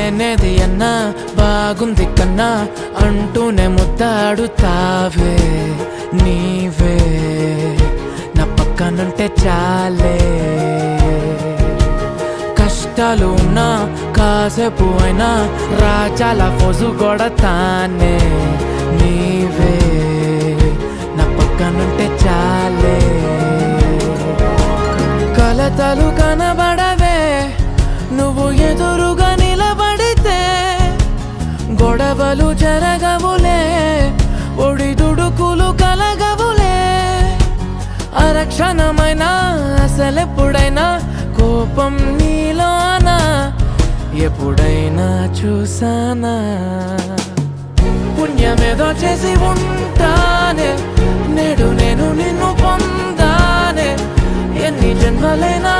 లేనేది అన్నా బాగుంది కన్నా అంటూనే ముద్దాడుతావే నీవే నా పక్కనుంటే చాలే కష్టాలు ఉన్నా కాసేపు అయినా రాజాల ఫోజు కొడతానే నీవే నా పక్కనుంటే చాలే కలతలు కనబడవే నువ్వు ఎదురుగా నిలబడితే గొడవలు జరగవులే ఒడిదుడుకులు కలగవులే అరక్షణమైనా అసలెప్పుడైనా కోపం నీలోనా ఎప్పుడైనా చూసానా పుణ్యమేదో చేసి ఉంటానే నేడు నేను నిన్ను పొందానే ఎన్ని జన్మలైనా